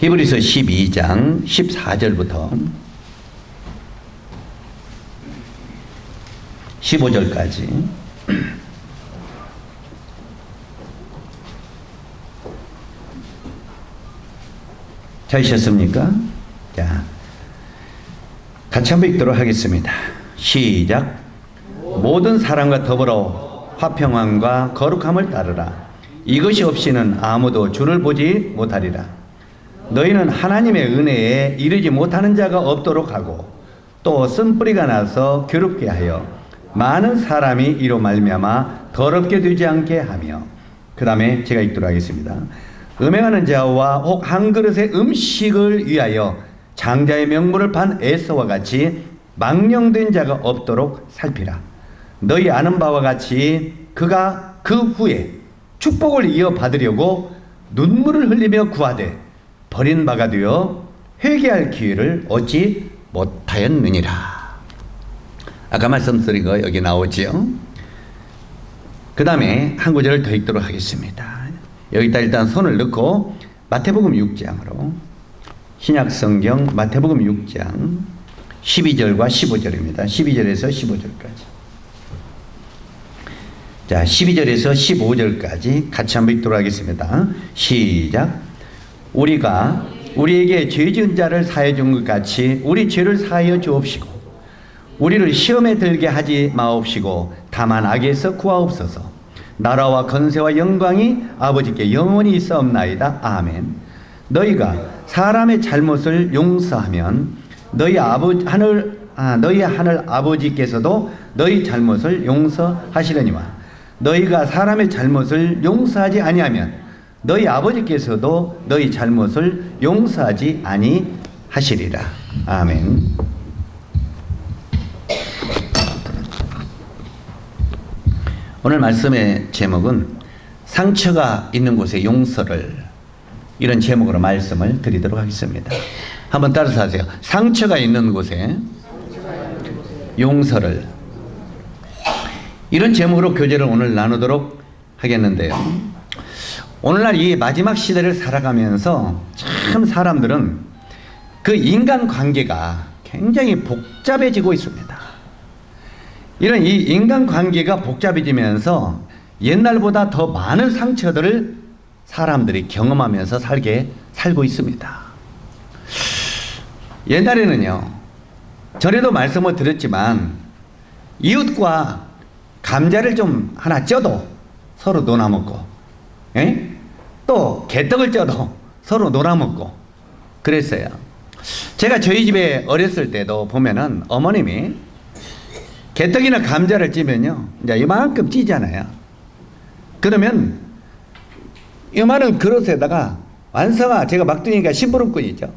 히브리서 12장 14절부터 15절까지 찾으셨습니까? 자, 같이 한번 읽도록 하겠습니다. 시작. 모든 사람과 더불어 화평함과 거룩함을 따르라. 이것이 없이는 아무도 주를 보지 못하리라. 너희는 하나님의 은혜에 이르지 못하는 자가 없도록 하고 또 쓴뿌리가 나서 괴롭게 하여 많은 사람이 이로 말미암아 더럽게 되지 않게 하며. 그 다음에 제가 읽도록 하겠습니다. 음행하는 자와 혹 한 그릇의 음식을 위하여 장자의 명물을 판 에서와 같이 망령된 자가 없도록 살피라. 너희 아는 바와 같이 그가 그 후에 축복을 이어받으려고 눈물을 흘리며 구하되 버린 바가 되어 회개할 기회를 얻지 못하였느니라. 아까 말씀드린 거 여기 나오지요. 그 다음에 한 구절을 더 읽도록 하겠습니다. 여기다 일단 손을 넣고 마태복음 6장으로, 신약성경 마태복음 6장 12절과 15절입니다. 12절에서 15절까지. 자, 12절에서 15절까지 같이 한번 읽도록 하겠습니다. 시작. 우리가 우리에게 죄 지은 자를 사하여 준 것 같이 우리 죄를 사하여 주옵시고 우리를 시험에 들게 하지 마옵시고 다만 악에서 구하옵소서. 나라와 건세와 영광이 아버지께 영원히 있사옵나이다. 아멘. 너희가 사람의 잘못을 용서하면 너희 하늘 아버지께서도 너희 잘못을 용서하시려니와 너희가 사람의 잘못을 용서하지 아니하면 너희 아버지께서도 너희 잘못을 용서하지 아니하시리라. 아멘. 오늘 말씀의 제목은 상처가 있는 곳에 용서를, 이런 제목으로 말씀을 드리도록 하겠습니다. 한번 따라서 하세요. 상처가 있는 곳에 용서를. 이런 제목으로 교제를 오늘 나누도록 하겠는데요. 오늘날 이 마지막 시대를 살아가면서 참 사람들은 그 인간관계가 굉장히 복잡해지고 있습니다. 이런 이 인간관계가 복잡해지면서 옛날보다 더 많은 상처들을 사람들이 경험하면서 살고 있습니다. 옛날에는요, 전에도 말씀을 드렸지만 이웃과 감자를 좀 하나 쪄도 서로 놀아먹고, 또 개떡을 쪄도 서로 놀아먹고 그랬어요. 제가 저희 집에 어렸을 때도 보면은 어머님이 개떡이나 감자를 찌면요, 이제 이만큼 찌잖아요. 그러면 이만한 그릇에다가 완성아, 제가 막둥이가 심부름꾼이죠.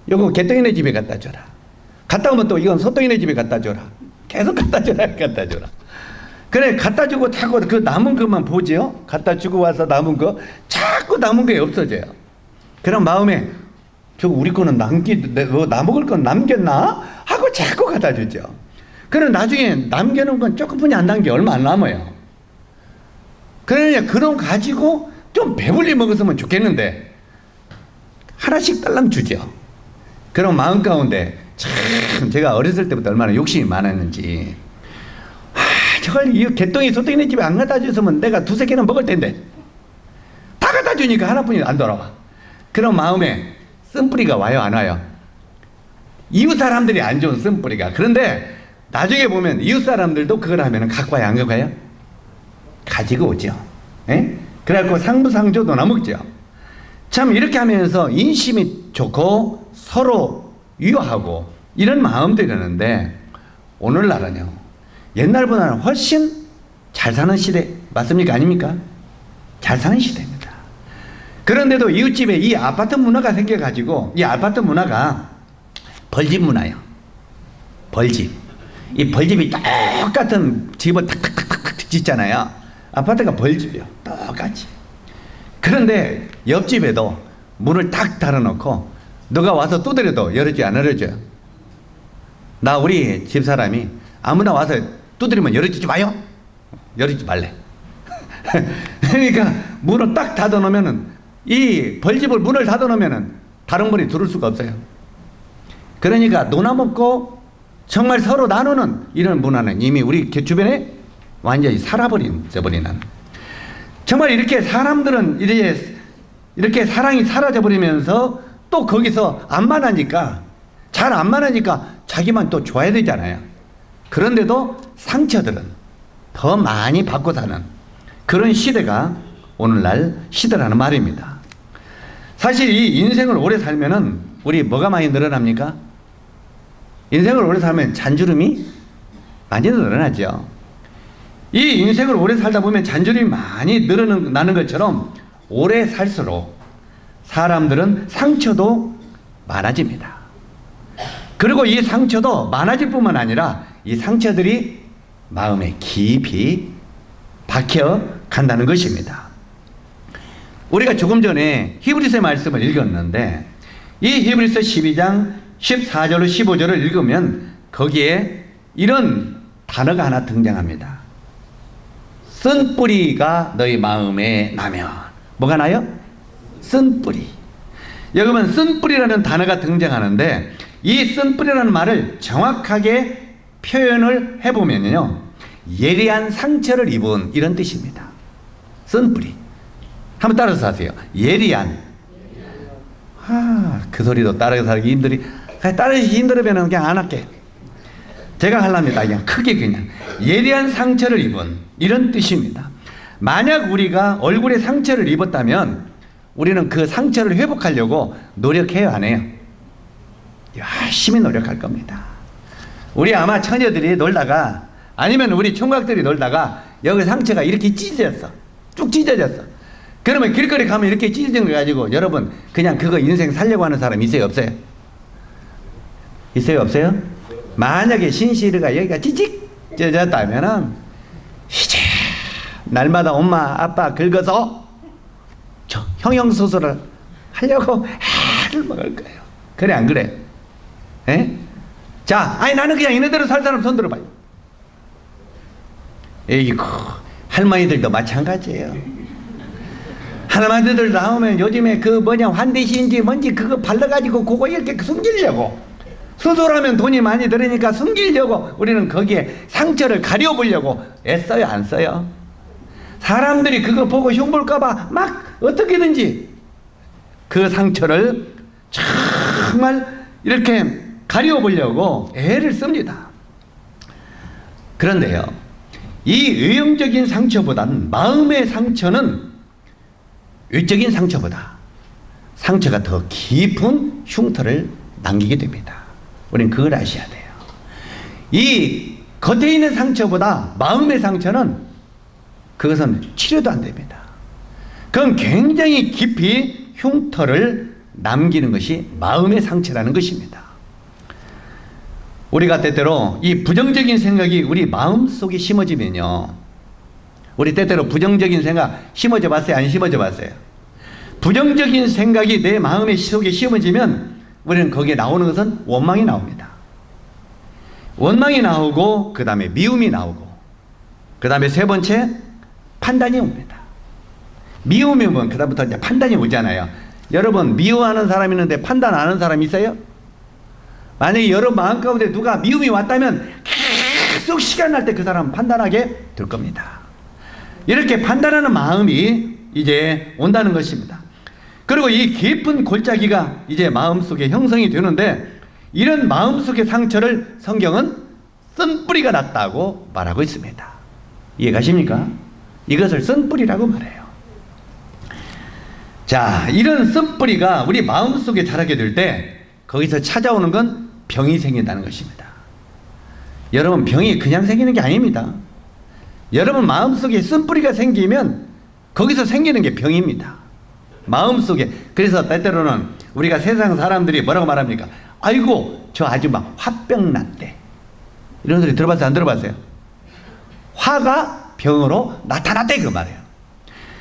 요거 개떡이네 집에 갖다 줘라. 갔다 오면 또 이건 소떡이네 집에 갖다 줘라. 계속 갖다 줘라, 갖다 줘라. 그래, 갖다 주고 자꾸 그 남은 것만 보지요. 갖다 주고 와서 남은 거, 자꾸 남은 게 없어져요. 그럼 마음에 저 우리 거는 나먹을 건 남겼나? 하고 자꾸 갖다 주죠. 그럼 나중에 남겨놓은 건 조금뿐이 안 남겨, 얼마 안 남아요. 그러냐, 그럼 가지고 좀 배불리 먹었으면 좋겠는데 하나씩 딸랑 주죠. 그럼 마음 가운데 참 제가 어렸을 때부터 얼마나 욕심이 많았는지, 저걸 이 개똥이 소떡이네 집에 안 갖다 줬으면 내가 두세 개는 먹을 텐데 다 갖다 주니까 하나뿐이 안 돌아와. 그런 마음에 쓴뿌리가 와요, 안 와요? 이웃 사람들이 안 좋은 쓴뿌리가. 그런데 나중에 보면 이웃 사람들도 그걸 하면 갖고 와요, 안 갖고 와요? 가지고 오죠. 그래갖고 상부상조 나눠먹죠. 참 이렇게 하면서 인심이 좋고 서로 위로하고 이런 마음들이 되는데, 오늘날은요, 옛날보다는 훨씬 잘 사는 시대 맞습니까? 아닙니까? 잘 사는 시대입니다. 그런데도 이웃집에 이 아파트 문화가 생겨가지고, 이 아파트 문화가 벌집 문화예요. 벌집. 이 벌집이 똑같은 집을 탁탁탁탁 짓잖아요. 아파트가 벌집이요, 똑같이. 그런데 옆집에도 문을 딱 달아놓고 누가 와서 두드려도 열어줘요, 안 열어줘요? 나 우리 집사람이 아무나 와서 두드리면 열어주지 마요. 열어주지 말래. 그러니까 문을 딱 닫아놓으면은, 이 벌집을 문을 닫아놓으면은 다른 분이 들을 수가 없어요. 그러니까 놀아먹고 정말 서로 나누는 이런 문화는 이미 우리 주변에 완전히 살아버린 정말 이렇게 사람들은 이렇게 사랑이 사라져버리면서 또 거기서 안 만나니까 잘 안 만나니까 자기만 또 좋아야 되잖아요. 그런데도 상처들은 더 많이 받고 사는 그런 시대가 오늘날 시대라는 말입니다. 사실 이 인생을 오래 살면은 우리 뭐가 많이 늘어납니까? 인생을 오래 살면 잔주름이 많이 늘어나죠. 이 인생을 오래 살다 보면 잔주름이 많이 늘어나는 것처럼 오래 살수록 사람들은 상처도 많아집니다. 그리고 이 상처도 많아질 뿐만 아니라 이 상처들이 마음에 깊이 박혀 간다는 것입니다. 우리가 조금 전에 히브리서의 말씀을 읽었는데 이 히브리서 12장 14절로 15절을 읽으면 거기에 이런 단어가 하나 등장합니다. 쓴뿌리가 너희 마음에 나면 뭐가 나요? 쓴뿌리. 여기 보면 쓴뿌리라는 단어가 등장하는데 이 쓴뿌리라는 말을 정확하게 표현을 해보면요 예리한 상처를 입은 이런 뜻입니다. 쓴뿌리. 한번 따라서 하세요. 예리한. 그 소리도 따라서 하기 힘들이. 따라하기 힘들으면 그냥 안 할게. 제가 하랍니다. 그냥 크게 그냥. 예리한 상처를 입은 이런 뜻입니다. 만약 우리가 얼굴에 상처를 입었다면 우리는 그 상처를 회복하려고 노력해요, 안 해요? 열심히 노력할 겁니다. 우리 아마 처녀들이 놀다가 아니면 우리 총각들이 놀다가 여기 상처가 이렇게 찢어졌어. 쭉 찢어졌어. 그러면 길거리 가면 이렇게 찢어진 거 가지고 여러분 그냥 그거 인생 살려고 하는 사람 있어요, 없어요? 있어요, 없어요? 만약에 신시르가 여기가 찌직 찢어졌다면은 이제 날마다 엄마 아빠 긁어서 형형소소를 하려고 애를 먹을 거예요. 그래 안 그래? 에? 자, 아니 나는 그냥 있는 대로 살 사람 손 들어봐요. 에이구, 할머니들도 마찬가지예요. 할머니들 나오면 요즘에 그 뭐냐 환대시인지 뭔지 그거 발라가지고 그거 이렇게 숨기려고 수술하면 돈이 많이 들으니까 숨기려고 우리는 거기에 상처를 가려보려고 애써요, 안 써요? 사람들이 그거 보고 흉볼까봐 막 어떻게든지 그 상처를 정말 이렇게 가려보려고 애를 씁니다. 그런데요, 이 외형적인 상처보다는 마음의 상처는 외적인 상처보다 상처가 더 깊은 흉터를 남기게 됩니다. 우리는 그걸 아셔야 돼요. 이 겉에 있는 상처보다 마음의 상처는 그것은 치료도 안 됩니다. 그건 굉장히 깊이 흉터를 남기는 것이 마음의 상처라는 것입니다. 우리가 때때로 이 부정적인 생각이 우리 마음속에 심어지면요, 우리 때때로 부정적인 생각 심어져 봤어요? 안 심어져 봤어요? 부정적인 생각이 내 마음의 속에 심어지면 우리는 거기에 나오는 것은 원망이 나옵니다. 원망이 나오고 그 다음에 미움이 나오고 그 다음에 세 번째 판단이 옵니다. 미움이 오면 그 다음부터 이제 판단이 오잖아요. 여러분 미워하는 사람 있는데 판단 안 하는 사람 있어요? 만약에 여러분 마음 가운데 누가 미움이 왔다면 계속 시간 날 때 그 사람 판단하게 될 겁니다. 이렇게 판단하는 마음이 이제 온다는 것입니다. 그리고 이 깊은 골짜기가 이제 마음속에 형성이 되는데 이런 마음속의 상처를 성경은 쓴뿌리가 났다고 말하고 있습니다. 이해가십니까? 이것을 쓴뿌리라고 말해요. 자, 이런 쓴뿌리가 우리 마음속에 자라게 될 때 거기서 찾아오는 건 병이 생긴다는 것입니다. 여러분 병이 그냥 생기는 게 아닙니다. 여러분 마음속에 쓴뿌리가 생기면 거기서 생기는 게 병입니다. 마음속에. 그래서 때때로는 우리가 세상 사람들이 뭐라고 말합니까? 아이고 저 아줌마 화병 났대. 이런 소리 들어봤어요? 안 들어봤어요? 화가 병으로 나타났대 그 말이에요.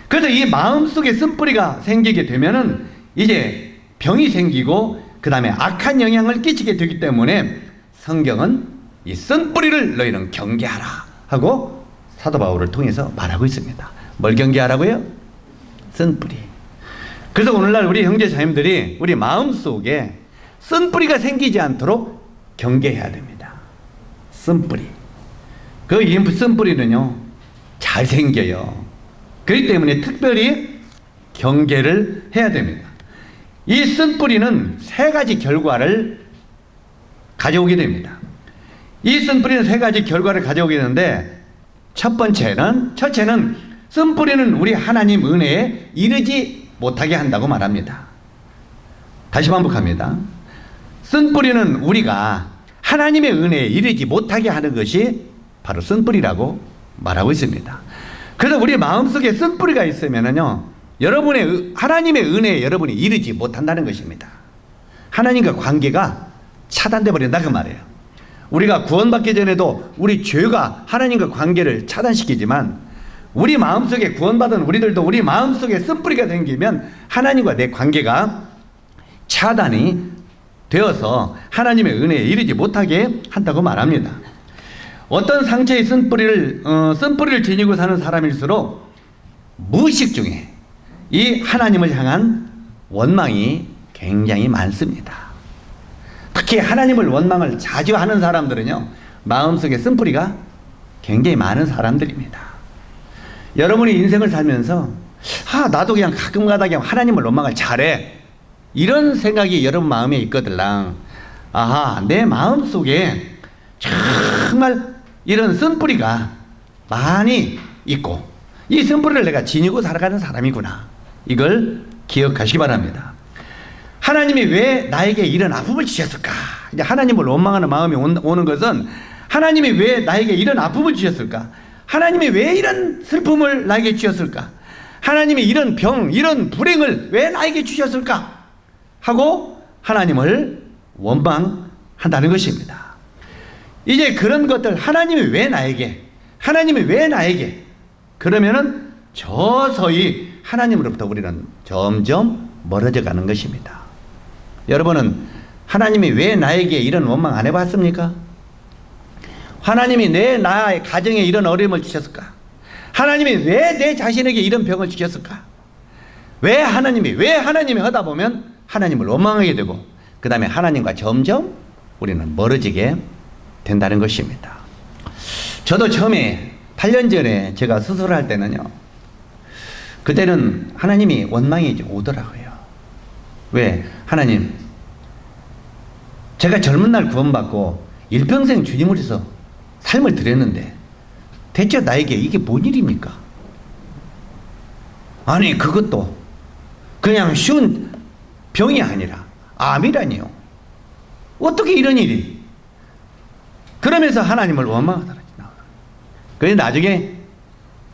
그래서 이 마음속에 쓴뿌리가 생기게 되면은 이제 병이 생기고 그 다음에 악한 영향을 끼치게 되기 때문에 성경은 이 쓴뿌리를 너희는 경계하라 하고 사도 바울을 통해서 말하고 있습니다. 뭘 경계하라고요? 쓴뿌리. 그래서 오늘날 우리 형제 자매들이 우리 마음속에 쓴뿌리가 생기지 않도록 경계해야 됩니다. 쓴뿌리. 그 쓴뿌리는요, 잘 생겨요. 그렇기 때문에 특별히 경계를 해야 됩니다. 이 쓴뿌리는 세 가지 결과를 가져오게 됩니다. 이 쓴뿌리는 세 가지 결과를 가져오게 되는데, 첫째는 쓴뿌리는 우리 하나님 은혜에 이르지 못하게 한다고 말합니다. 다시 반복합니다. 쓴뿌리는 우리가 하나님의 은혜에 이르지 못하게 하는 것이 바로 쓴뿌리라고 말하고 있습니다. 그래서 우리 마음속에 쓴뿌리가 있으면은요, 하나님의 은혜에 여러분이 이르지 못한다는 것입니다. 하나님과 관계가 차단돼 버린다 그 말이에요. 우리가 구원받기 전에도 우리 죄가 하나님과 관계를 차단시키지만, 우리 마음속에 구원받은 우리들도 우리 마음속에 쓴뿌리가 생기면 하나님과 내 관계가 차단이 되어서 하나님의 은혜에 이르지 못하게 한다고 말합니다. 어떤 상처의 쓴뿌리를 지니고 사는 사람일수록 무의식 중에 이 하나님을 향한 원망이 굉장히 많습니다. 특히 하나님을 원망을 자주 하는 사람들은요, 마음속에 쓴뿌리가 굉장히 많은 사람들입니다. 여러분이 인생을 살면서 나도 그냥 가끔가다 그냥 하나님을 원망을 잘해, 이런 생각이 여러분 마음에 있거들랑, 내 마음속에 정말 이런 쓴뿌리가 많이 있고 이 쓴뿌리를 내가 지니고 살아가는 사람이구나, 이걸 기억하시기 바랍니다. 하나님이 왜 나에게 이런 아픔을 주셨을까? 이제 하나님을 원망하는 마음이 오는 것은, 하나님이 왜 나에게 이런 아픔을 주셨을까? 하나님이 왜 이런 슬픔을 나에게 주셨을까? 하나님이 이런 병, 이런 불행을 왜 나에게 주셨을까? 하고 하나님을 원망한다는 것입니다. 이제 그런 것들, 하나님이 왜 나에게 그러면은 서서히 하나님으로부터 우리는 점점 멀어져 가는 것입니다. 여러분은 하나님이 왜 나에게 이런 원망 안 해봤습니까? 하나님이 나의 가정에 이런 어려움을 주셨을까? 하나님이 왜 내 자신에게 이런 병을 주셨을까? 왜 하나님이 하다 보면 하나님을 원망하게 되고, 그 다음에 하나님과 점점 우리는 멀어지게 된다는 것입니다. 저도 처음에 8년 전에 제가 수술할 때는요, 그때는 하나님이 원망이 좀 오더라고요. 왜? 하나님, 제가 젊은 날 구원받고 일평생 주님을 위해서 삶을 드렸는데 대체 나에게 이게 뭔 일입니까? 아니, 그것도 그냥 쉬운 병이 아니라 암이라니요. 어떻게 이런 일이? 그러면서 하나님을 원망하더라. 그래서 나중에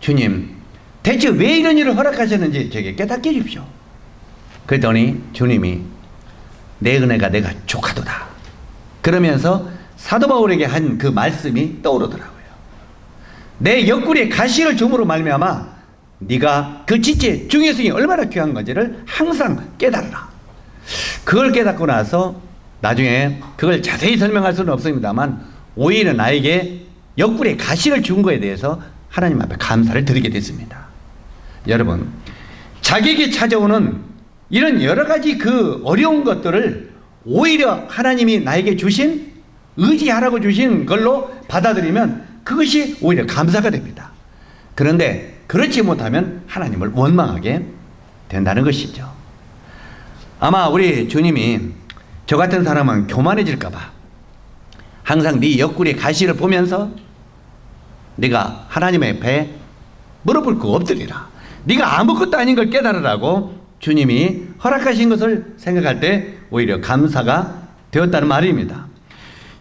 주님, 대체 왜 이런 일을 허락하셨는지 저에게 깨닫게 해주십시오. 그랬더니 주님이 내 은혜가 내가 족하도다, 그러면서 사도 바울에게 한 그 말씀이 떠오르더라고요. 내 옆구리에 가시를 줌으로 말미암아 네가 그 지체의 중요성이 얼마나 귀한 건지를 항상 깨달으라. 그걸 깨닫고 나서 나중에 그걸 자세히 설명할 수는 없습니다만, 오히려 나에게 옆구리에 가시를 준 거에 대해서 하나님 앞에 감사를 드리게 됐습니다. 여러분, 자기에게 찾아오는 이런 여러 가지 그 어려운 것들을 오히려 하나님이 나에게 주신, 의지하라고 주신 걸로 받아들이면 그것이 오히려 감사가 됩니다. 그런데 그렇지 못하면 하나님을 원망하게 된다는 것이죠. 아마 우리 주님이 저 같은 사람은 교만해질까 봐 항상 네 옆구리에 가시를 보면서 네가 하나님의 배에 무릎 꿇고 엎드리라, 네가 아무것도 아닌 걸 깨달으라고 주님이 허락하신 것을 생각할 때 오히려 감사가 되었다는 말입니다.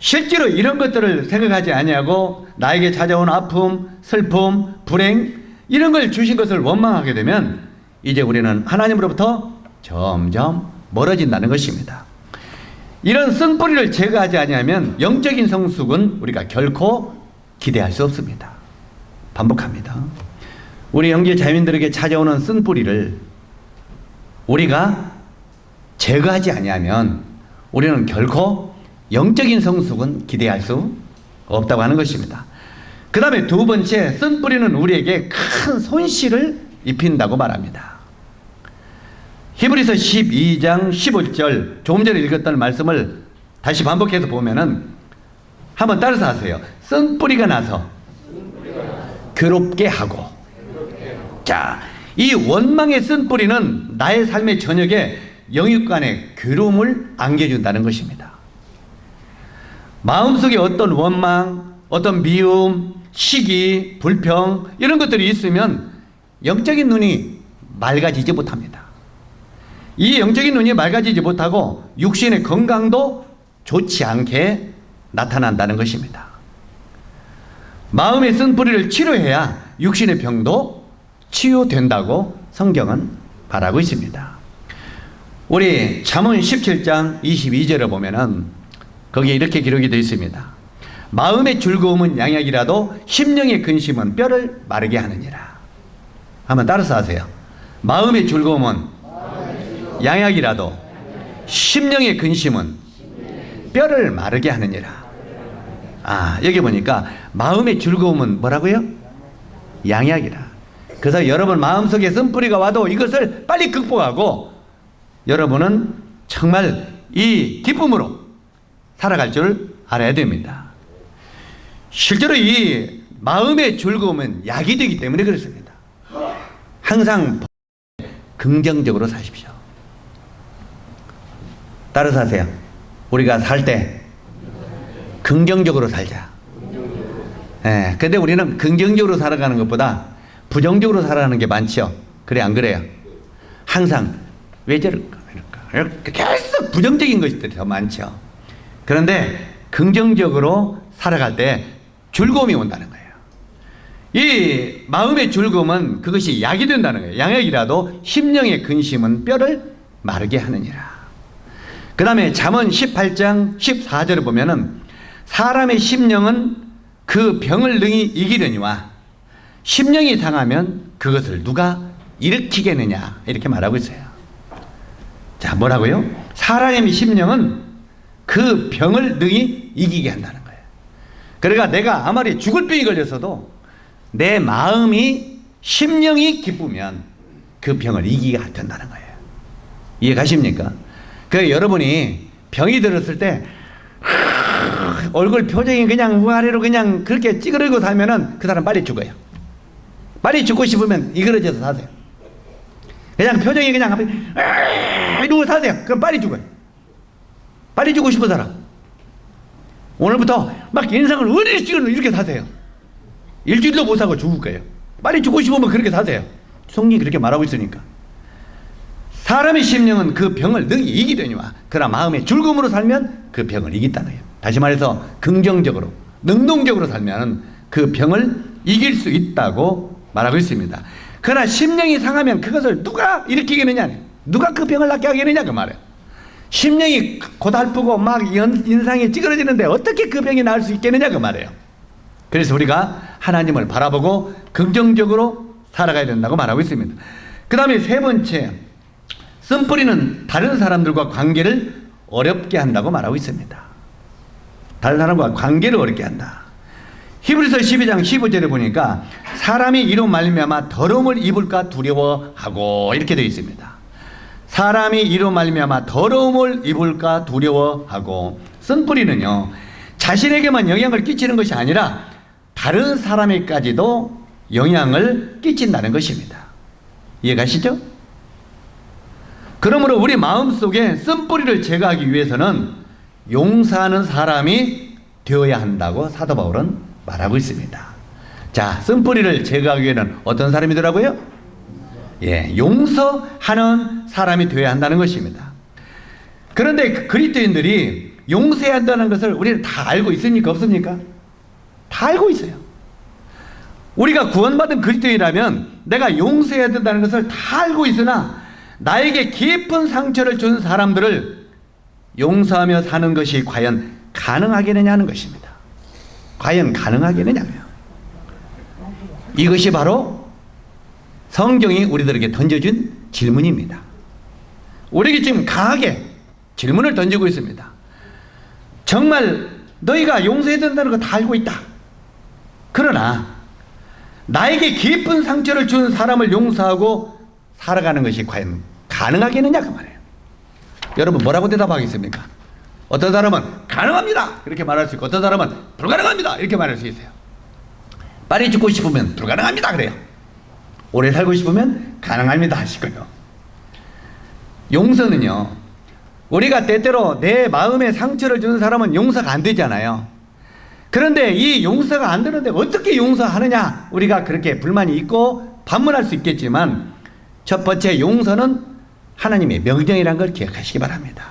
실제로 이런 것들을 생각하지 아니하고 나에게 찾아온 아픔, 슬픔, 불행, 이런 걸 주신 것을 원망하게 되면 이제 우리는 하나님으로부터 점점 멀어진다는 것입니다. 이런 쓴뿌리를 제거하지 아니하면 영적인 성숙은 우리가 결코 기대할 수 없습니다. 반복합니다. 우리 형제 자매들에게 찾아오는 쓴뿌리를 우리가 제거하지 아니하면 우리는 결코 영적인 성숙은 기대할 수 없다고 하는 것입니다. 그 다음에 두 번째, 쓴뿌리는 우리에게 큰 손실을 입힌다고 말합니다. 히브리서 12장 15절 조금 전에 읽었던 말씀을 다시 반복해서 보면은 한번 따라서 하세요. 쓴뿌리가 나서 괴롭게 하고. 자, 이 원망의 쓴뿌리는 나의 삶의 저녁에 영육간의 괴로움을 안겨준다는 것입니다. 마음속에 어떤 원망, 어떤 미움, 시기, 불평 이런 것들이 있으면 영적인 눈이 맑아지지 못합니다. 이 영적인 눈이 맑아지지 못하고 육신의 건강도 좋지 않게 나타난다는 것입니다. 마음의 쓴뿌리를 치료해야 육신의 병도 치유된다고 성경은 말하고 있습니다. 우리 잠언 17장 22절에 보면은 거기에 이렇게 기록이 되어 있습니다. 마음의 즐거움은 양약이라도 심령의 근심은 뼈를 마르게 하느니라. 한번 따라서 하세요. 마음의 즐거움은 양약이라도 심령의 근심은 뼈를 마르게 하느니라. 여기 보니까 마음의 즐거움은 뭐라고요? 양약이라. 그래서 여러분 마음속에 쓴뿌리가 와도 이것을 빨리 극복하고 여러분은 정말 이 기쁨으로 살아갈 줄 알아야 됩니다. 실제로 이 마음의 즐거움은 약이 되기 때문에 그렇습니다. 항상 긍정적으로 사십시오. 따라서 하세요. 우리가 살 때 긍정적으로 살자. 근데 우리는 긍정적으로 살아가는 것보다 부정적으로 살아가는 게 많죠. 그래 안 그래요? 항상 왜 저럴까 이렇게 계속 부정적인 것들이 더 많죠. 그런데 긍정적으로 살아갈 때 즐거움이 온다는 거예요. 이 마음의 즐거움은 그것이 약이 된다는 거예요. 양약이라도 심령의 근심은 뼈를 마르게 하느니라. 그 다음에 잠언 18장 14절을 보면은 사람의 심령은 그 병을 능히 이기려니와 심령이 상하면 그것을 누가 일으키겠느냐 이렇게 말하고 있어요. 자, 뭐라고요? 사람의 심령은 그 병을 능히 이기게 한다는 거예요. 그러니까 내가 아무리 죽을 병이 걸렸어도 내 마음이 심령이 기쁘면 그 병을 이기게 된다는 거예요. 이해 가십니까? 그 여러분이 병이 들었을 때 얼굴 표정이 그냥 우아래로 그냥 그렇게 찌그러지고 살면은 그 사람 빨리 죽어요. 빨리 죽고 싶으면 이그러져서 사세요. 그냥 표정이 그냥 이러고 사세요. 그럼 빨리 죽어요. 빨리 죽고 싶은 사람 오늘부터 막 인상을 어디를 찍어 이렇게 사세요. 일주일도 못 사고 죽을 거예요. 빨리 죽고 싶으면 그렇게 사세요. 성경이 그렇게 말하고 있으니까. 사람의 심령은 그 병을 능히 이기려니와 그러나 마음의 즐거움으로 살면 그 병을 이긴다는 거예요. 다시 말해서 긍정적으로 능동적으로 살면 그 병을 이길 수 있다고 말하고 있습니다. 그러나 심령이 상하면 그것을 누가 일으키겠느냐, 누가 그 병을 낫게 하겠느냐 그 말이에요. 심령이 고달프고 막 인상이 찌그러지는데 어떻게 그 병이 나을 수 있겠느냐 그 말이에요. 그래서 우리가 하나님을 바라보고 긍정적으로 살아가야 된다고 말하고 있습니다. 그 다음에 세 번째, 쓴뿌리는 다른 사람들과 관계를 어렵게 한다고 말하고 있습니다. 다른 사람과 관계를 어렵게 한다. 히브리서 12장 15절에 보니까 사람이 이로 말미암아 더러움을 입을까 두려워하고 이렇게 되어 있습니다. 사람이 이로 말미암아 더러움을 입을까 두려워하고, 쓴뿌리는요 자신에게만 영향을 끼치는 것이 아니라 다른 사람에게까지도 영향을 끼친다는 것입니다. 이해가시죠? 그러므로 우리 마음속에 쓴뿌리를 제거하기 위해서는 용서하는 사람이 되어야 한다고 사도 바울은 말하고 있습니다. 자, 쓴뿌리를 제거하기 위해서는 어떤 사람이더라고요? 용서하는 사람이 되어야 한다는 것입니다. 그런데 그리스도인들이 용서해야 한다는 것을 우리는 다 알고 있습니까? 없습니까? 다 알고 있어요. 우리가 구원받은 그리스도인이라면 내가 용서해야 된다는 것을 다 알고 있으나 나에게 깊은 상처를 준 사람들을 용서하며 사는 것이 과연 가능하겠느냐 하는 것입니다. 과연 가능하겠느냐고요. 이것이 바로 성경이 우리들에게 던져준 질문입니다. 우리에게 지금 강하게 질문을 던지고 있습니다. 정말 너희가 용서해야 된다는 거 다 알고 있다. 그러나 나에게 깊은 상처를 준 사람을 용서하고 살아가는 것이 과연 가능하겠느냐 그 말이에요. 여러분 뭐라고 대답하겠습니까? 어떤 사람은 가능합니다 이렇게 말할 수 있고, 어떤 사람은 불가능합니다 이렇게 말할 수 있어요. 빨리 죽고 싶으면 불가능합니다 그래요. 오래 살고 싶으면 가능합니다 하시고요. 용서는요, 우리가 때때로 내 마음에 상처를 주는 사람은 용서가 안 되잖아요. 그런데 이 용서가 안 되는데 어떻게 용서하느냐, 우리가 그렇게 불만이 있고 반문할 수 있겠지만, 첫 번째 용서는 하나님의 명령이라는 걸 기억하시기 바랍니다.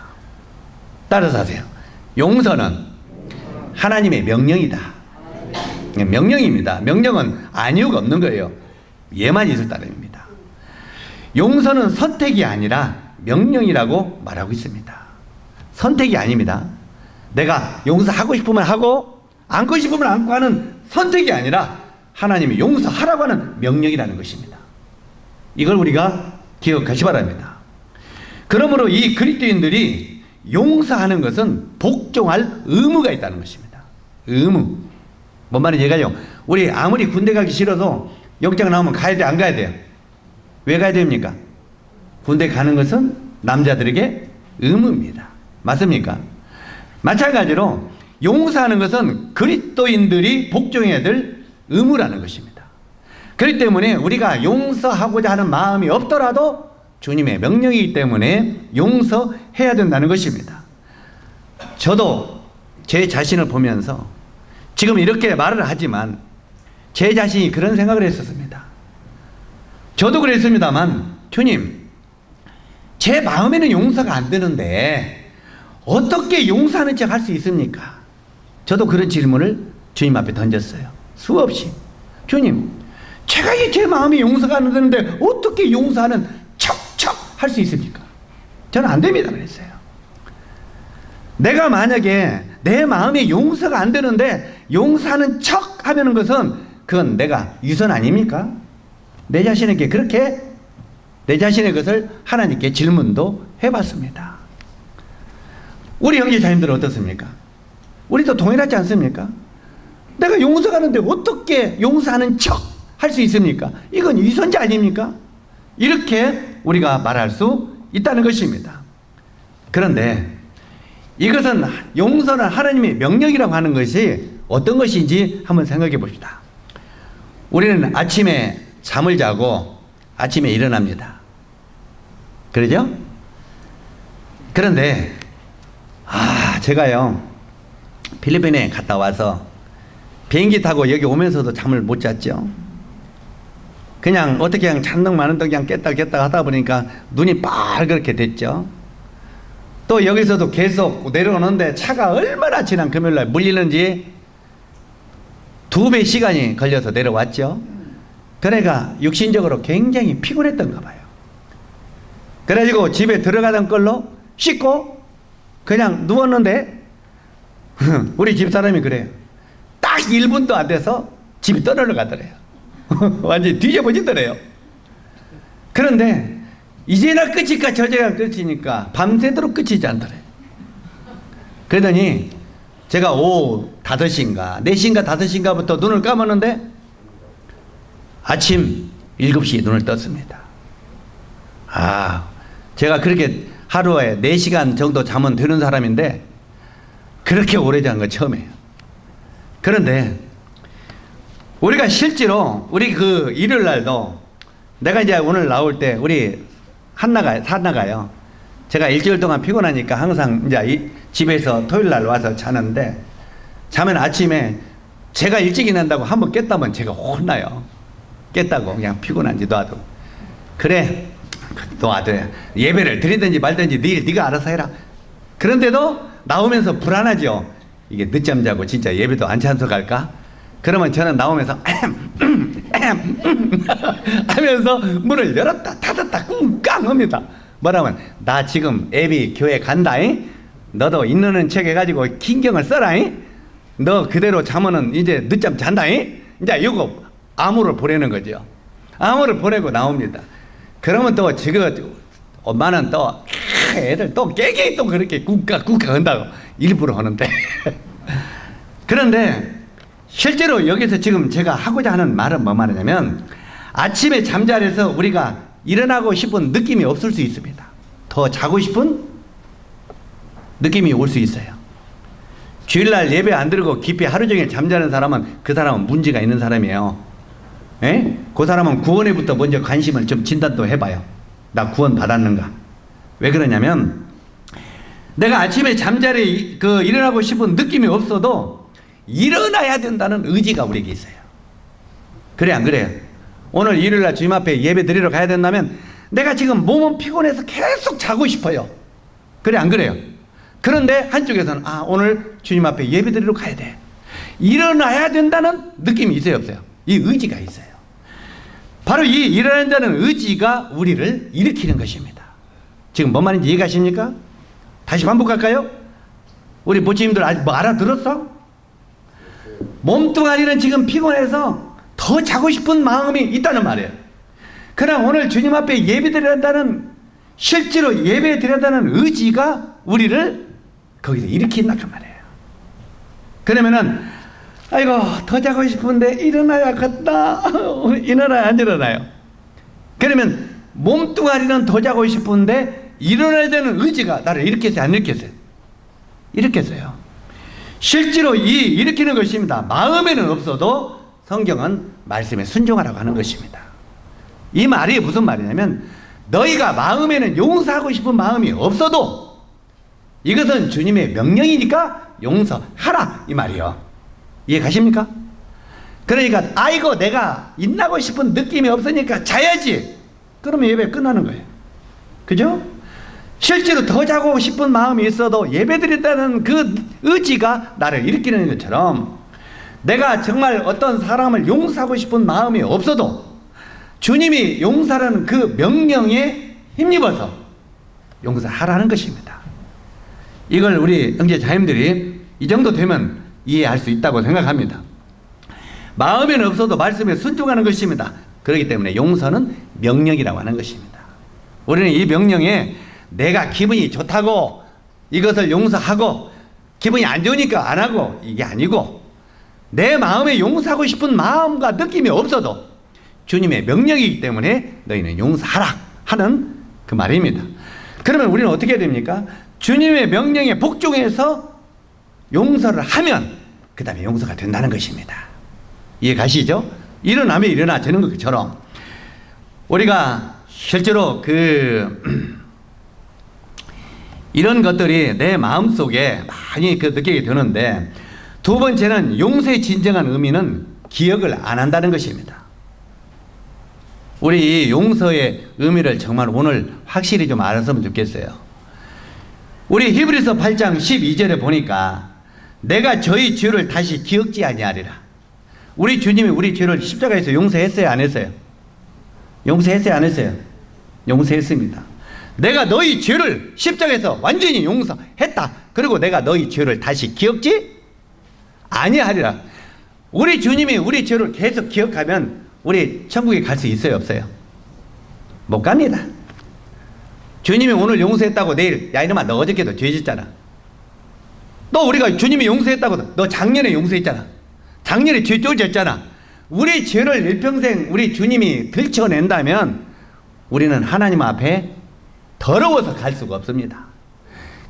따라서 하세요. 용서는 하나님의 명령이다. 명령입니다. 명령은 아니오가 없는 거예요. 예만 있을 따름입니다. 용서는 선택이 아니라 명령이라고 말하고 있습니다. 선택이 아닙니다. 내가 용서하고 싶으면 하고 안고 싶으면 안고 하는 선택이 아니라 하나님이 용서하라고 하는 명령이라는 것입니다. 이걸 우리가 기억하시 바랍니다. 그러므로 이 그리스도인들이 용서하는 것은 복종할 의무가 있다는 것입니다. 의무. 뭔 말인지 얘기하죠. 우리 아무리 군대 가기 싫어도 영장 나오면 가야 돼, 안 가야 돼요? 왜 가야 됩니까? 군대 가는 것은 남자들에게 의무입니다. 맞습니까? 마찬가지로 용서하는 것은 그리스도인들이 복종해야 될 의무라는 것입니다. 그렇기 때문에 우리가 용서하고자 하는 마음이 없더라도 주님의 명령이기 때문에 용서해야 된다는 것입니다. 저도 제 자신을 보면서 지금 이렇게 말을 하지만 제 자신이 그런 생각을 했었습니다. 저도 그랬습니다만, 주님, 제 마음에는 용서가 안 되는데 어떻게 용서하는 척 할 수 있습니까? 저도 그런 질문을 주님 앞에 던졌어요. 수없이. 주님, 제가 제 마음에 용서가 안 되는데 어떻게 용서하는 척 할 수 있습니까? 저는 안 됩니다 그랬어요. 내가 만약에 내 마음에 용서가 안 되는데 용서하는 척 하는 것은 그건 내가 유선 아닙니까? 내 자신에게 그렇게 내 자신의 것을 하나님께 질문도 해봤습니다. 우리 형제자님들은 어떻습니까? 우리도 동일하지 않습니까? 내가 용서하는데 어떻게 용서하는 척 할 수 있습니까? 이건 위선자 아닙니까? 이렇게 우리가 말할 수 있다는 것입니다. 그런데 이것은 용서는 하나님의 명령이라고 하는 것이 어떤 것인지 한번 생각해 봅시다. 우리는 아침에 잠을 자고 아침에 일어납니다. 그러죠? 그런데 제가요 필리핀에 갔다 와서 비행기 타고 여기 오면서도 잠을 못 잤죠. 그냥 어떻게 그냥 잔뜩 마는데 그냥 깼다 하다 보니까 눈이 빨갛게 됐죠. 또 여기서도 계속 내려오는데 차가 얼마나 지난 금요일날 물리는지 2배 시간이 걸려서 내려왔죠. 그러니까 육신적으로 굉장히 피곤했던가 봐요. 그래가지고 집에 들어가던 걸로 씻고 그냥 누웠는데 우리 집사람이 그래요. 딱 1분도 안 돼서 집이 떠나러 가더래요. 완전히 뒤져버리더래요. 그런데 이제나 끝일까 저제가 끝이니까 밤새도록 끝이지 않더래요. 그러더니 제가 오후 5시인가 4시인가 5시인가부터 눈을 감았는데 아침 7시에 눈을 떴습니다. 제가 그렇게 하루에 4시간 정도 자면 되는 사람인데 그렇게 오래 잔 건 처음이에요. 그런데 우리가 실제로 우리 그 일요일 날도 내가 이제 오늘 나올 때 우리 한나가요. 제가 일주일 동안 피곤하니까 항상 이제 집에서 토요일 날 와서 자는데 자면 아침에 제가 일찍 일어난다고 한번 깼다면 제가 혼나요. 깼다고 그냥 피곤한지 놔도. 그래 너 아들 예배를 드리든지 말든지 네가 알아서 해라. 그런데도 나오면서 불안하죠. 이게 늦잠 자고 진짜 예배도 안 참석할까? 그러면 저는 나오면서 하면서 문을 열었다 닫았다 꿍깡 합니다. 뭐라면 나 지금 애비 교회 간다잉. 너도 있는 척 해가지고 긴경을 써라잉. 너 그대로 자면은 이제 늦잠 잔다잉. 이제 이거 암호를 보내는 거죠. 암호를 보내고 나옵니다. 그러면 또 지금 엄마는 또 애들 또 깨게 또 그렇게 꾹깍 한다고 일부러 하는데 그런데 실제로 여기서 지금 제가 하고자 하는 말은 뭐 말이냐면 아침에 잠자리에서 우리가 일어나고 싶은 느낌이 없을 수 있습니다. 더 자고 싶은 느낌이 올 수 있어요. 주일날 예배 안 드리고 깊이 하루 종일 잠자는 사람은 그 사람은 문제가 있는 사람이에요. 에? 그 사람은 구원에부터 먼저 관심을 좀 진단도 해봐요. 나 구원 받았는가? 왜 그러냐면 내가 아침에 잠자리 일어나고 싶은 느낌이 없어도 일어나야 된다는 의지가 우리에게 있어요. 그래 안 그래요? 오늘 일요일날 주님 앞에 예배 드리러 가야 된다면 내가 지금 몸은 피곤해서 계속 자고 싶어요. 그래 안 그래요? 그런데 한쪽에서는 오늘 주님 앞에 예배 드리러 가야 돼. 일어나야 된다는 느낌이 있어요 없어요? 이 의지가 있어요. 바로 이 일어난다는 의지가 우리를 일으키는 것입니다. 지금 뭔 말인지 이해가십니까? 다시 반복할까요? 우리 모치님들 아직 뭐 알아들었어? 몸뚱아리는 지금 피곤해서 더 자고 싶은 마음이 있다는 말이에요. 그러나 오늘 주님 앞에 예배 드린다는, 실제로 예배 드린다는 의지가 우리를 거기서 일으킨다는 말이에요. 그러면은 아이고 더 자고 싶은데 일어나야겠다. 일어나야 안 일어나요? 그러면 몸뚱아리는 더 자고 싶은데 일어나야 되는 의지가 나를 일으켰어요 안 일으켰어요? 일으켰어요. 실제로 이 일으키는 것입니다. 마음에는 없어도 성경은 말씀에 순종하라고 하는 것입니다. 이 말이 무슨 말이냐면 너희가 마음에는 용서하고 싶은 마음이 없어도 이것은 주님의 명령이니까 용서하라 이 말이요. 이해 가십니까? 그러니까 아이고 내가 일나고 싶은 느낌이 없으니까 자야지. 그러면 예배 끝나는 거예요. 그죠? 실제로 더 자고 싶은 마음이 있어도 예배드린다는 그 의지가 나를 일으키는 것처럼 내가 정말 어떤 사람을 용서하고 싶은 마음이 없어도 주님이 용서라는 그 명령에 힘입어서 용서하라는 것입니다. 이걸 우리 형제 자님들이 이 정도 되면 이해할 수 있다고 생각합니다. 마음에는 없어도 말씀에 순종하는 것입니다. 그렇기 때문에 용서는 명령이라고 하는 것입니다. 우리는 이 명령에 내가 기분이 좋다고 이것을 용서하고 기분이 안 좋으니까 안 하고 이게 아니고 내 마음에 용서하고 싶은 마음과 느낌이 없어도 주님의 명령이기 때문에 너희는 용서하라 하는 그 말입니다. 그러면 우리는 어떻게 해야 됩니까? 주님의 명령에 복종해서 용서를 하면 그 다음에 용서가 된다는 것입니다. 이해 가시죠? 일어나면 일어나지는 것처럼 우리가 실제로 이런 것들이 내 마음속에 많이 느끼게 되는데, 두 번째는 용서의 진정한 의미는 기억을 안 한다는 것입니다. 우리 이 용서의 의미를 정말 오늘 확실히 좀 알았으면 좋겠어요. 우리 히브리서 8장 12절에 보니까 내가 저희 죄를 다시 기억지 아니하리라. 우리 주님이 우리 죄를 십자가에서 용서했어요 안 했어요? 용서했어요 안 했어요? 용서했습니다. 내가 너희 죄를 십자가에서 완전히 용서했다. 그리고 내가 너희 죄를 다시 기억지 아니하리라. 우리 주님이 우리 죄를 계속 기억하면 우리 천국에 갈 수 있어요 없어요? 못 갑니다. 주님이 오늘 용서했다고 내일 야 이놈아 너 어저께도 죄 짓잖아. 또 우리가 주님이 용서했다고 너 작년에 용서했잖아. 작년에 죄 쫄졌잖아. 우리 죄를 일평생 우리 주님이 들춰낸다면 우리는 하나님 앞에 더러워서 갈 수가 없습니다.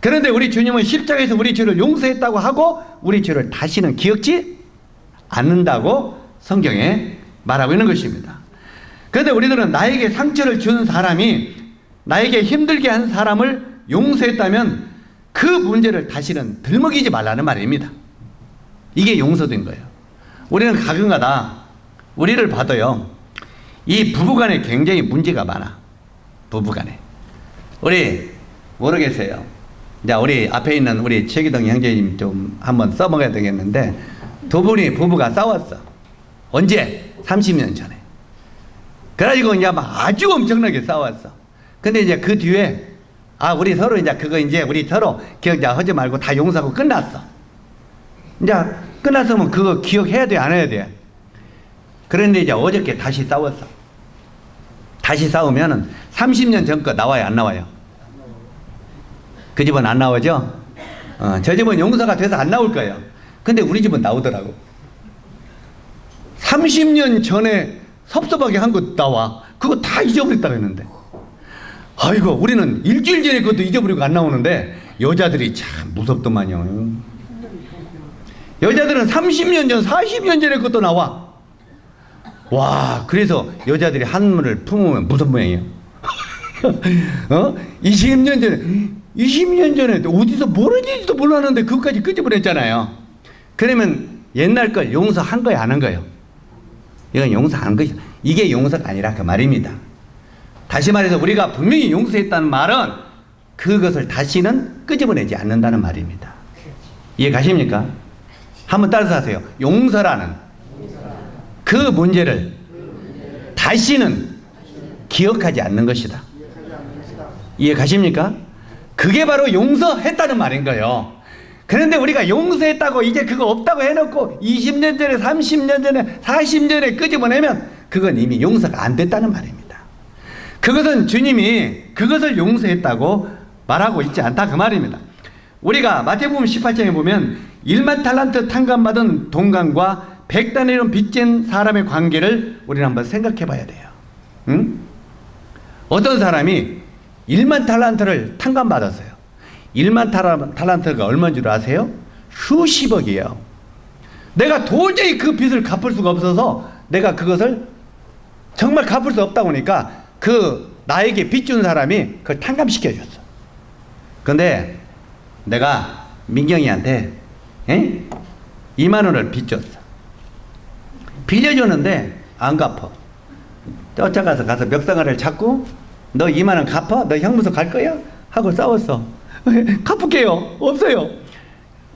그런데 우리 주님은 십자가에서 우리 죄를 용서했다고 하고 우리 죄를 다시는 기억지 않는다고 성경에 말하고 있는 것입니다. 그런데 우리들은 나에게 상처를 준 사람이 나에게 힘들게 한 사람을 용서했다면 그 문제를 다시는 들먹이지 말라는 말입니다. 이게 용서된 거예요. 우리는 가끔가다 우리를 봐도요, 이 부부간에 굉장히 문제가 많아. 부부간에. 우리 모르겠어요. 이제 우리 앞에 있는 우리 최기동 형제님 좀 한번 써먹어야 되겠는데, 두 분이 부부가 싸웠어. 언제? 30년 전에. 그래가지고 이제 막 아주 엄청나게 싸웠어. 근데 이제 그 뒤에 우리 서로 이제 그거 이제 우리 서로 기억하지 말고 다 용서하고 끝났어. 이제 끝났으면 그거 기억해야 돼 안 해야 돼? 그런데 이제 어저께 다시 싸웠어. 다시 싸우면은 30년 전 거 나와요 안 나와요? 그 집은 안 나오죠? 저 집은 용서가 돼서 안 나올 거예요. 근데 우리 집은 나오더라고. 30년 전에 섭섭하게 한 거 나와. 그거 다 잊어버렸다고 했는데, 아이고 우리는 일주일 전에 그것도 잊어버리고 안 나오는데 여자들이 참 무섭더만요. 여자들은 30년 전 40년 전에 그것도 나와. 와, 그래서 여자들이 한물을 품으면 무슨 모양이에요? 20년 전에 어디서 뭘 했는지도 몰랐는데 그것까지 끄집어냈잖아요. 그러면 옛날 걸 용서한 거야, 안 한 거예요? 이건 용서한 것이다. 이게 용서가 아니라 그 말입니다. 다시 말해서 우리가 분명히 용서했다는 말은 그것을 다시는 끄집어내지 않는다는 말입니다. 이해 가십니까? 한번 따라서 하세요. 용서라는 그 문제를 다시는 기억하지 않는 것이다. 이해 가십니까? 그게 바로 용서했다는 말인 거예요. 그런데 우리가 용서했다고 이제 그거 없다고 해놓고 20년 전에 30년 전에 40년 전에 끄집어내면 그건 이미 용서가 안 됐다는 말입니다. 그것은 주님이 그것을 용서했다고 말하고 있지 않다 그 말입니다. 우리가 마태복음 18장에 보면 1만 탈란트 탕감받은 동관과 100다니엘은 빚진 사람의 관계를 우리는 한번 생각해 봐야 돼요. 응? 어떤 사람이 1만 탈란트를 탕감받았어요. 1만 탈란트가 얼마인 줄 아세요? 수십억이에요. 내가 도저히 그 빚을 갚을 수가 없어서 내가 그것을 정말 갚을 수 없다 보니까 그 나에게 빚 준 사람이 그걸 탕감시켜 줬어. 근데 내가 민경이한테 2만 원을 빚 줬어. 빌려줬는데 안 갚아. 쫓아가서 멱상아를 잡고 너 2만 원 갚아? 너 형무소 갈 거야? 하고 싸웠어. 갚을게요. 없어요.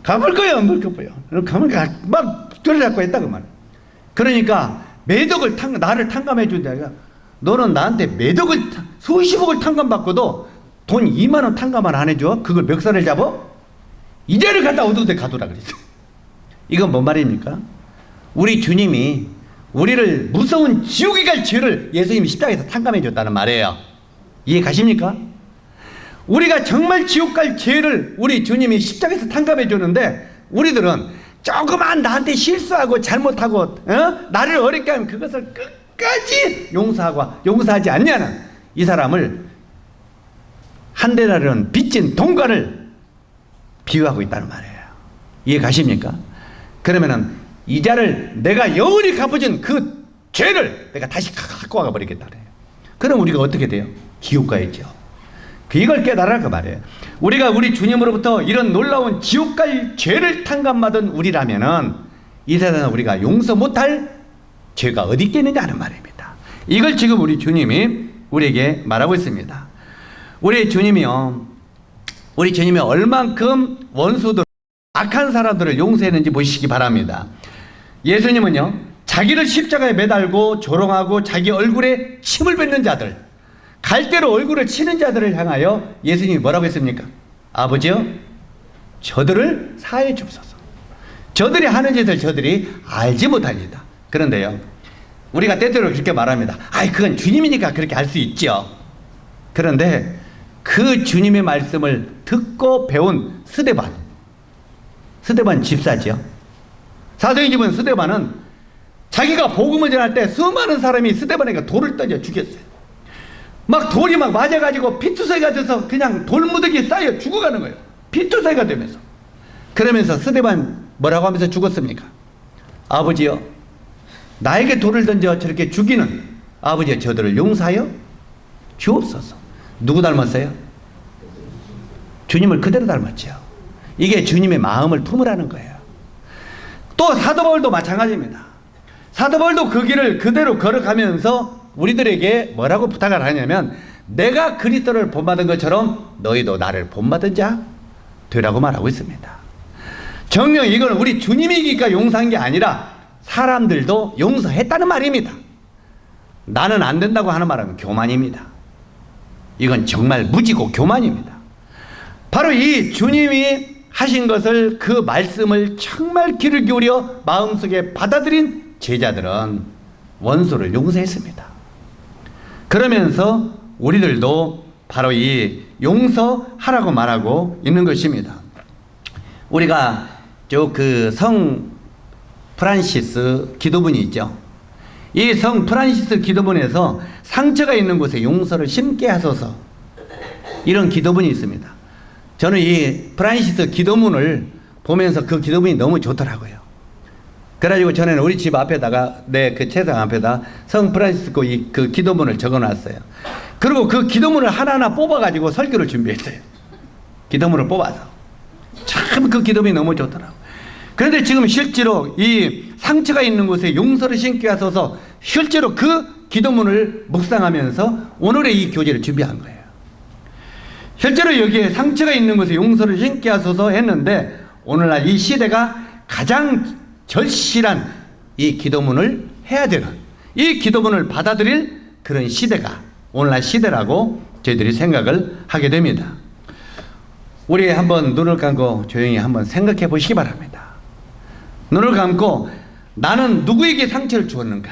갚을 거야. 뭘 갚아요? 막 들어잡고 했다고 말. 그러니까 매덕을 나를 탕감해 준다. 너는 나한테 매덕을 수십억을 탕감받고도 돈 2만 원 탕감을 안 해줘? 그걸 멱살을 잡아? 이자를 갖다 어두운 데 가둬라 그랬어. 이건 뭔 말입니까? 우리 주님이 우리를 무서운 지옥에 갈 죄를 예수님이 십자가에서 탕감해 줬다는 말이에요. 이해 가십니까? 우리가 정말 지옥 갈 죄를 우리 주님이 십자가에서 탕감해 줬는데 우리들은 조그만 나한테 실수하고 잘못하고 나를 어렵게 하면 그것을 끝까지 용서하지 않냐는 이 사람을 한 대라는 빚진 동관을 비유하고 있다는 말이에요. 이해 가십니까? 그러면은 이자를 내가 영원히 갚아준 그 죄를 내가 다시 갖고 와가 버리겠다 그래요. 그럼 우리가 어떻게 돼요? 지옥 가야죠. 이걸 깨달으라 그 말이에요. 우리가 우리 주님으로부터 이런 놀라운 지옥 갈 죄를 탕감받은 우리라면은 이 세상에 우리가 용서 못할 죄가 어디 있겠느냐 하는 말입니다. 이걸 지금 우리 주님이 우리에게 말하고 있습니다. 우리 주님이 얼만큼 원수들 악한 사람들을 용서했는지 보시기 바랍니다. 예수님은요 자기를 십자가에 매달고 조롱하고 자기 얼굴에 침을 뱉는 자들, 갈대로 얼굴을 치는 자들을 향하여 예수님이 뭐라고 했습니까? 아버지요 저들을 사하여 주옵소서. 저들이 하는 짓을 저들이 알지 못합니다. 그런데요 우리가 때때로 그렇게 말합니다. 아이 그건 주님이니까 그렇게 할 수 있죠. 그런데 그 주님의 말씀을 듣고 배운 스데반 집사지요. 사도행전은 스데반은 자기가 복음을 전할 때 수많은 사람이 스데반에게 돌을 던져 죽였어요. 막 돌이 막 맞아가지고 피투성이가 돼서 그냥 돌무더기에 쌓여 죽어가는 거예요. 피투성이가 되면서. 그러면서 스데반 뭐라고 하면서 죽었습니까? 아버지요 나에게 돌을 던져 저렇게 죽이는 아버지여 저들을 용서하여 주옵소서. 누구 닮았어요? 주님을 그대로 닮았죠. 이게 주님의 마음을 품으라는 거예요. 또 사도 바울도 마찬가지입니다. 사도 바울도 그 길을 그대로 걸어가면서 우리들에게 뭐라고 부탁을 하냐면 내가 그리스도를 본받은 것처럼 너희도 나를 본받은 자 되라고 말하고 있습니다. 정녕 이건 우리 주님이니까 용서한 게 아니라 사람들도 용서했다는 말입니다. 나는 안 된다고 하는 말은 교만입니다. 이건 정말 무지고 교만입니다. 바로 이 주님이 하신 것을 그 말씀을 정말 귀를 기울여 마음속에 받아들인 제자들은 원수를 용서했습니다. 그러면서 우리들도 바로 이 용서하라고 말하고 있는 것입니다. 우리가 그 성 프란시스 기도문이 있죠. 이 성 프란시스 기도문에서 상처가 있는 곳에 용서를 심게 하소서, 이런 기도문이 있습니다. 저는 이 프란시스 기도문을 보면서 그 기도문이 너무 좋더라고요. 그래가지고 저는 우리 집 앞에다가, 내 그 책상 앞에다 성 프란시스 그 기도문을 적어놨어요. 그리고 그 기도문을 하나하나 뽑아가지고 설교를 준비했어요. 기도문을 뽑아서. 참 그 기도문이 너무 좋더라고요. 그런데 지금 실제로 이 상처가 있는 곳에 용서를 심게 하소서, 실제로 그 기도문을 묵상하면서 오늘의 이 교제를 준비한 거예요. 실제로 여기에 상처가 있는 곳에 용서를 심게 하소서 했는데, 오늘날 이 시대가 가장 절실한 이 기도문을 해야 되는, 이 기도문을 받아들일 그런 시대가 오늘날 시대라고 저희들이 생각을 하게 됩니다. 우리 한번 눈을 감고 조용히 한번 생각해 보시기 바랍니다. 눈을 감고 나는 누구에게 상처를 주었는가?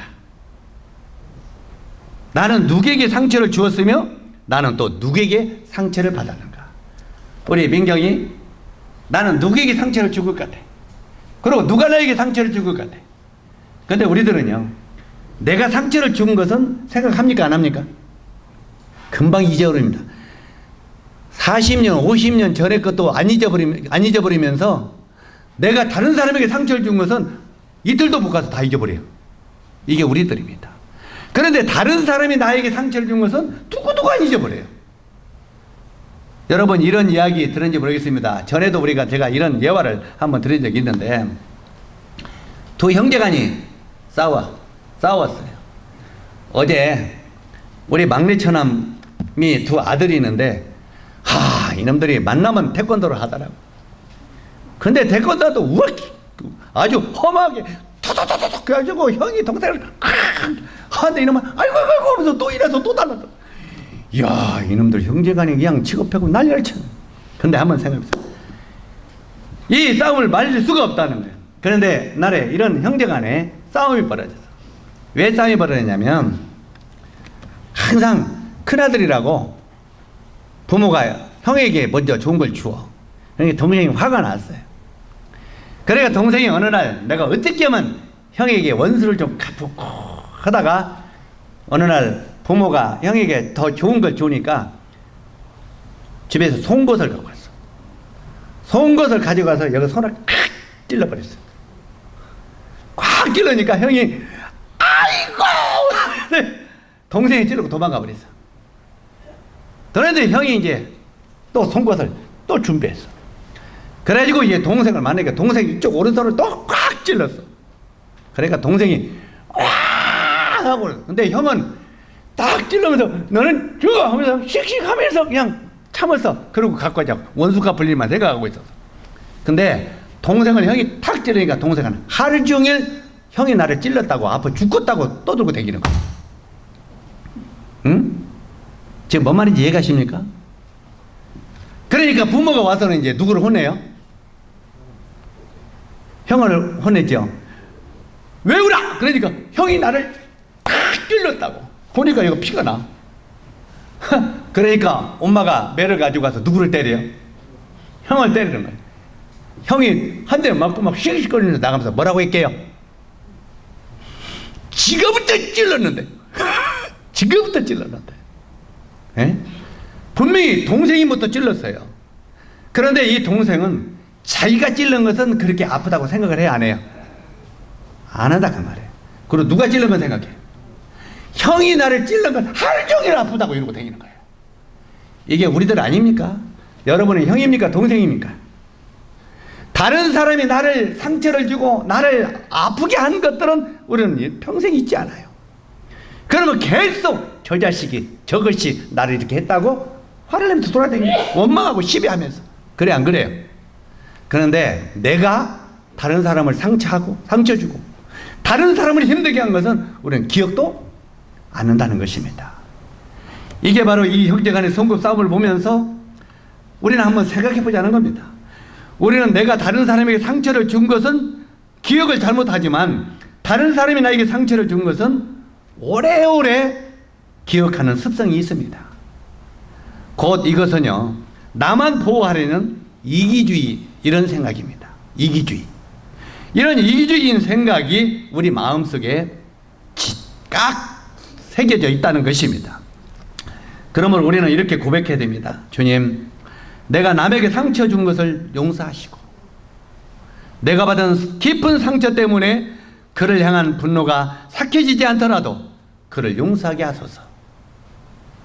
나는 누구에게 상처를 주었으며 나는 또 누구에게 상처를 받았는가? 우리 민경이 나는 누구에게 상처를 줄 것 같아. 그리고 누가 나에게 상처를 줄 것 같아. 근데 우리들은요, 내가 상처를 준 것은 생각합니까? 안 합니까? 금방 잊어버립니다. 40년, 50년 전의 것도 안 잊어버리면서 내가 다른 사람에게 상처를 준 것은 이틀도 못 가서 다 잊어버려요. 이게 우리들입니다. 그런데 다른 사람이 나에게 상처를 준 것은 두고두고 안 잊어버려요. 여러분, 이런 이야기 들은지 모르겠습니다. 전에도 제가 이런 예화를 한번 들은 적이 있는데, 두 형제간이 싸웠어요. 어제 우리 막내 처남이 두 아들이 있는데, 이놈들이 만나면 태권도를 하더라고. 근데 태권도도 아주 험하게 툭툭툭툭 그래가지고 형이 동생을 하는데 이놈은 아이고 하면서 또 이래서 또 달랐어. 이야, 이놈들 형제간이 그냥 취급하고 난리를 쳐. 근데 한번 생각해보세요. 이 싸움을 말릴 수가 없다는 거예요. 그런데 날에 이런 형제간에 싸움이 벌어졌어. 왜 싸움이 벌어졌냐면, 항상 큰아들이라고 부모가 형에게 먼저 좋은 걸 주어. 그러니까 동생이 화가 났어요. 그러니까 동생이 어느 날 내가 어떻게 하면 형에게 원수를 좀 갚고 하다가, 어느 날 부모가 형에게 더 좋은 걸 주니까 집에서 송곳을 갖고 왔어. 송곳을 가져가서 여기 손을 칵 찔러버렸어. 꽉 찔러니까 형이 아이고 동생이 찌르고 도망가 버렸어. 그런데 형이 이제 또 송곳을 또 준비했어. 그래가지고 이제 동생을 만나니까 동생이 이쪽 오른손을 또 꽉 찔렀어. 그러니까 동생이 와 하고, 근데 형은 딱 찔러면서 너는 죽어 하면서 씩씩 하면서 그냥 참았어. 그러고 갖고 가자. 원수 갚을 일만 생각하고 있었어. 근데 동생을 형이 탁 찌르니까 동생은 하루 종일 형이 나를 찔렀다고 아파 죽겠다고 떠들고 다니는 거야. 응? 지금 뭔 말인지 이해가십니까? 그러니까 부모가 와서는 이제 누구를 혼내요? 형을 혼냈죠. 왜 울어? 그러니까 형이 나를 탁 찔렀다고. 보니까 이거 피가 나. 그러니까 엄마가 매를 가지고 가서 누구를 때려요? 형을 때리는 거예요. 형이 한 대 맞고 막 씩씩거리면서 나가면서 뭐라고 할게요? 지금부터 찔렀는데. 지금부터 찔렀는데. 에? 분명히 동생이 부터 찔렀어요. 그런데 이 동생은 자기가 찔른 것은 그렇게 아프다고 생각을 해야 안 해요? 안 한다 그 말이에요. 그리고 누가 찔른 건 생각해? 형이 나를 찔른 건 하루 종일 아프다고 이러고 다니는 거예요. 이게 우리들 아닙니까? 여러분은 형입니까? 동생입니까? 다른 사람이 나를 상처를 주고 나를 아프게 한 것들은 우리는 평생 잊지 않아요. 그러면 계속 저 자식이 저것이 나를 이렇게 했다고 화를 내면서 돌아다니고 원망하고 시비하면서, 그래 안 그래요? 그런데 내가 다른 사람을 상처하고 상처 주고 다른 사람을 힘들게 한 것은 우리는 기억도 않는다는 것입니다. 이게 바로 이 형제간의 성급 싸움을 보면서 우리는 한번 생각해 보자는 겁니다. 우리는 내가 다른 사람에게 상처를 준 것은 기억을 잘못하지만, 다른 사람이 나에게 상처를 준 것은 오래오래 기억하는 습성이 있습니다. 곧 이것은요, 나만 보호하려는 이기주의, 이런 생각입니다. 이기주의. 이런 이기주의인 생각이 우리 마음속에 꽉 새겨져 있다는 것입니다. 그러면 우리는 이렇게 고백해야 됩니다. 주님, 내가 남에게 상처 준 것을 용서하시고 내가 받은 깊은 상처 때문에 그를 향한 분노가 삭혀지지 않더라도 그를 용서하게 하소서.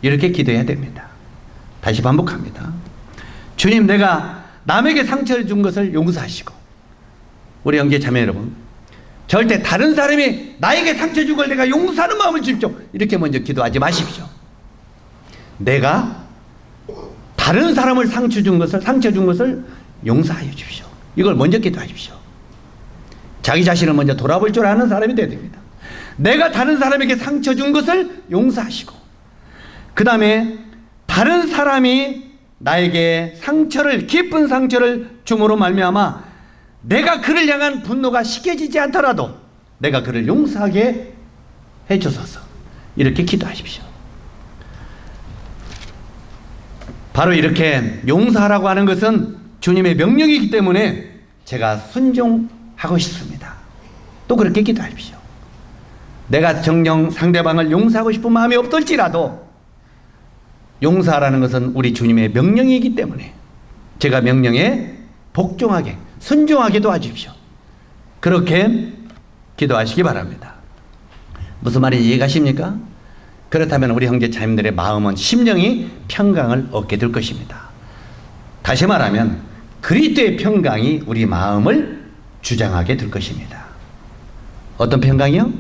이렇게 기도해야 됩니다. 다시 반복합니다. 주님, 내가 남에게 상처를 준 것을 용서하시고, 우리 형제 자매 여러분, 절대 다른 사람이 나에게 상처 준 걸 내가 용서하는 마음을 주십시오. 이렇게 먼저 기도하지 마십시오. 내가 다른 사람을 상처 준 것을 용서하여 주십시오. 이걸 먼저 기도하십시오. 자기 자신을 먼저 돌아볼 줄 아는 사람이 되어야 됩니다. 내가 다른 사람에게 상처 준 것을 용서하시고, 그 다음에 다른 사람이 나에게 깊은 상처를 줌으로 말미암아 내가 그를 향한 분노가 식혀지지 않더라도 내가 그를 용서하게 해주소서. 이렇게 기도하십시오. 바로 이렇게 용서하라고 하는 것은 주님의 명령이기 때문에 제가 순종하고 싶습니다. 또 그렇게 기도하십시오. 내가 정녕 상대방을 용서하고 싶은 마음이 없을지라도 용서하라는 것은 우리 주님의 명령이기 때문에 제가 명령에 복종하게, 순종하게 도와주십시오. 그렇게 기도하시기 바랍니다. 무슨 말인지 이해가십니까? 그렇다면 우리 형제 자매들의 마음은, 심령이 평강을 얻게 될 것입니다. 다시 말하면 그리스도의 평강이 우리 마음을 주장하게 될 것입니다. 어떤 평강이요?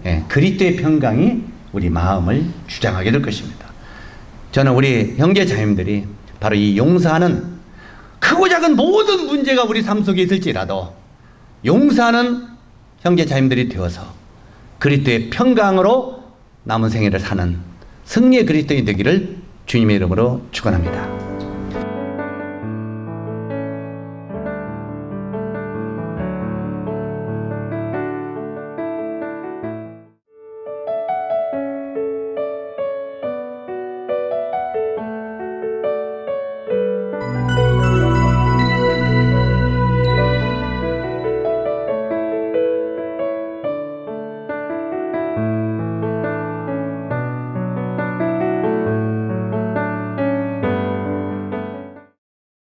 네, 그리스도의 평강이 우리 마음을 주장하게 될 것입니다. 저는 우리 형제 자매들이 바로 이 용서하는, 크고 작은 모든 문제가 우리 삶 속에 있을지라도 용서하는 형제 자매들이 되어서 그리스도의 평강으로 남은 생애를 사는 승리의 그리스도인이 되기를 주님의 이름으로 축원합니다.